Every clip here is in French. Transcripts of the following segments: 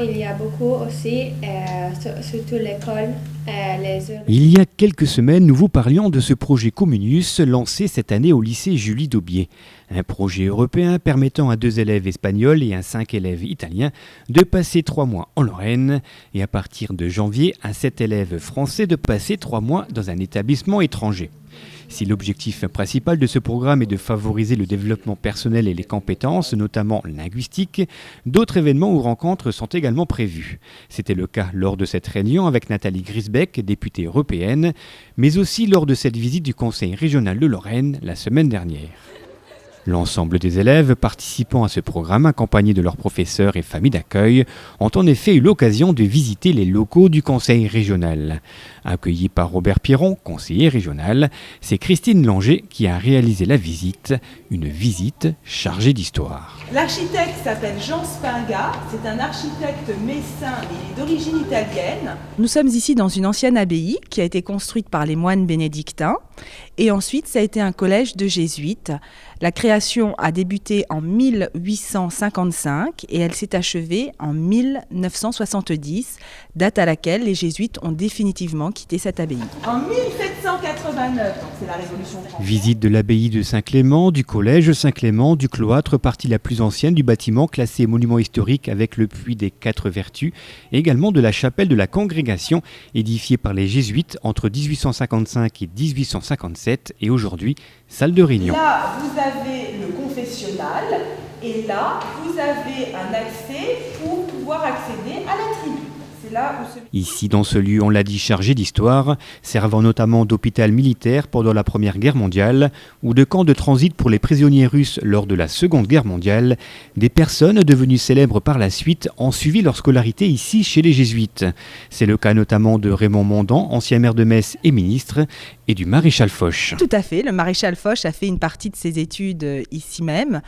il y a beaucoup aussi, surtout l'école. Il y a quelques semaines, nous vous parlions de ce projet Communius lancé cette année au lycée Julie Daubié. Un projet européen permettant à 2 élèves espagnols et à 5 élèves italiens de passer 3 mois en Lorraine et à partir de janvier, à 7 élèves français de passer 3 mois dans un établissement étranger. Si l'objectif principal de ce programme est de favoriser le développement personnel et les compétences, notamment linguistiques, d'autres événements ou rencontres sont également prévus. C'était le cas lors de cette réunion avec Nathalie Grisbeck, députée européenne, mais aussi lors de cette visite du Conseil régional de Lorraine la semaine dernière. L'ensemble des élèves participant à ce programme, accompagnés de leurs professeurs et familles d'accueil, ont en effet eu l'occasion de visiter les locaux du Conseil régional. Accueillie par Robert Pierron, conseiller régional, c'est Christine Langer qui a réalisé la visite, une visite chargée d'histoire. L'architecte s'appelle Jean Spinga, c'est un architecte messin et il est d'origine italienne. Nous sommes ici dans une ancienne abbaye qui a été construite par les moines bénédictins et ensuite ça a été un collège de jésuites. La création a débuté en 1855 et elle s'est achevée en 1970, date à laquelle les jésuites ont définitivement quitté cette abbaye. En 1789, donc c'est la Révolution française. Visite de l'abbaye de Saint-Clément, du collège Saint-Clément, du cloître, partie la plus ancienne du bâtiment classé monument historique avec le puits des 4 vertus, et également de la chapelle de la Congrégation, édifiée par les jésuites entre 1855 et 1857 et aujourd'hui salle de réunion. Là, vous avez le confessionnal et là, vous avez un accès pour pouvoir accéder à la tribune. C'est là où Ici, dans ce lieu, on l'a dit, chargé d'histoire, servant notamment d'hôpital militaire pendant la Première Guerre mondiale ou de camp de transit pour les prisonniers russes lors de la Seconde Guerre mondiale, des personnes devenues célèbres par la suite ont suivi leur scolarité ici chez les jésuites. C'est le cas notamment de Raymond Mondant, ancien maire de Metz et ministre, et du maréchal Foch. Tout à fait, le maréchal Foch a fait une partie de ses études ici même,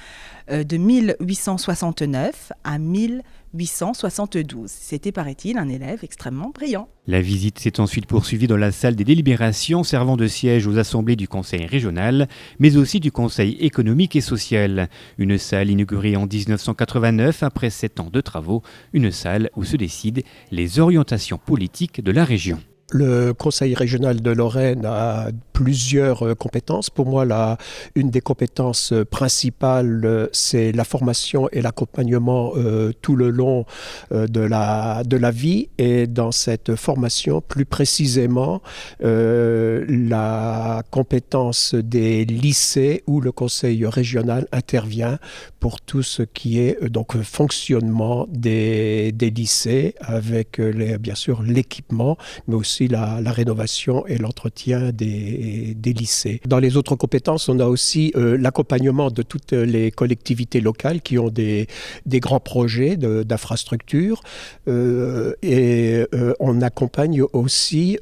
de 1869 à 1872. C'était, paraît-il, un élève extrêmement brillant. La visite s'est ensuite poursuivie dans la salle des délibérations servant de siège aux assemblées du Conseil régional, mais aussi du Conseil économique et social. Une salle inaugurée en 1989 après 7 ans de travaux, une salle où se décident les orientations politiques de la région. Le Conseil régional de Lorraine a plusieurs compétences. Pour moi, une des compétences principales, c'est la formation et l'accompagnement tout le long de la vie. Et dans cette formation, plus précisément, la compétence des lycées où le Conseil régional intervient pour tout ce qui est donc fonctionnement des lycées avec bien sûr l'équipement, mais aussi la rénovation et l'entretien des lycées. Dans les autres compétences, on a aussi l'accompagnement de toutes les collectivités locales qui ont des grands projets d'infrastructures et on accompagne aussi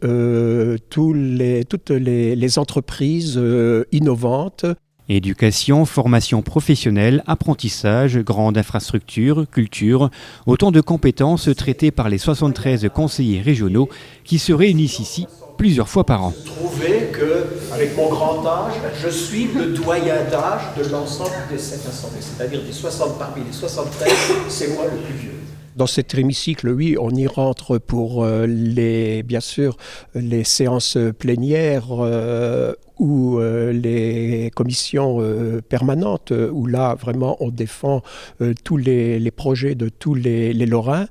toutes les entreprises innovantes. Éducation, formation professionnelle, apprentissage, grande infrastructure, culture, autant de compétences traitées par les 73 conseillers régionaux qui se réunissent ici plusieurs fois par an. Trouver qu'avec mon grand âge, je suis le doyen d'âge de l'ensemble des 7 assemblées, c'est-à-dire des 60 parmi les 73, c'est moi le plus vieux. Dans cet hémicycle, oui, on y rentre pour bien sûr, les séances plénières ou les commissions permanentes, où là, vraiment, on défend tous les projets de tous les Lorrains.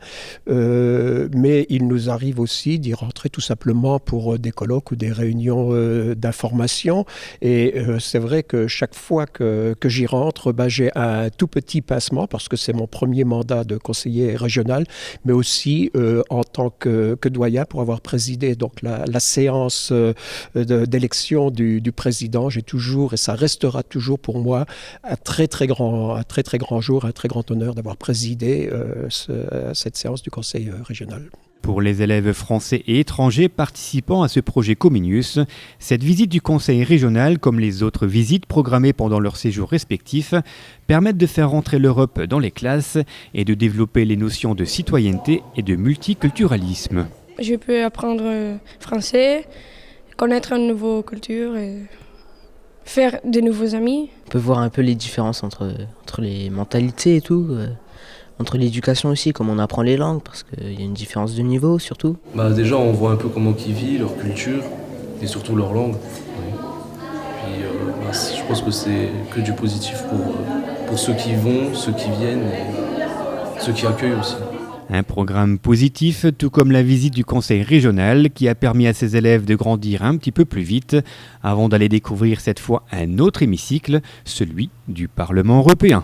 Mais il nous arrive aussi d'y rentrer tout simplement pour des colloques ou des réunions d'information. Et c'est vrai que chaque fois que j'y rentre, j'ai un tout petit pincement, parce que c'est mon premier mandat de conseiller régional, mais aussi en tant que doyen pour avoir présidé donc la séance d'élection du président. J'ai toujours, et ça restera toujours pour moi, un très très grand jour, un très grand honneur d'avoir présidé cette séance du Conseil régional. Pour les élèves français et étrangers participant à ce projet Cominius, cette visite du Conseil régional, comme les autres visites programmées pendant leur séjour respectif, permettent de faire rentrer l'Europe dans les classes et de développer les notions de citoyenneté et de multiculturalisme. Je peux apprendre français, connaître une nouvelle culture et faire de nouveaux amis. On peut voir un peu les différences entre les mentalités et tout. entre l'éducation aussi, comment on apprend les langues, parce qu'il y a une différence de niveau surtout. Déjà, on voit un peu comment ils vivent, leur culture et surtout leur langue. Oui. Puis, je pense que c'est que du positif pour ceux qui vont, ceux qui viennent et ceux qui accueillent aussi. Un programme positif, tout comme la visite du conseil régional qui a permis à ses élèves de grandir un petit peu plus vite avant d'aller découvrir cette fois un autre hémicycle, celui du Parlement européen.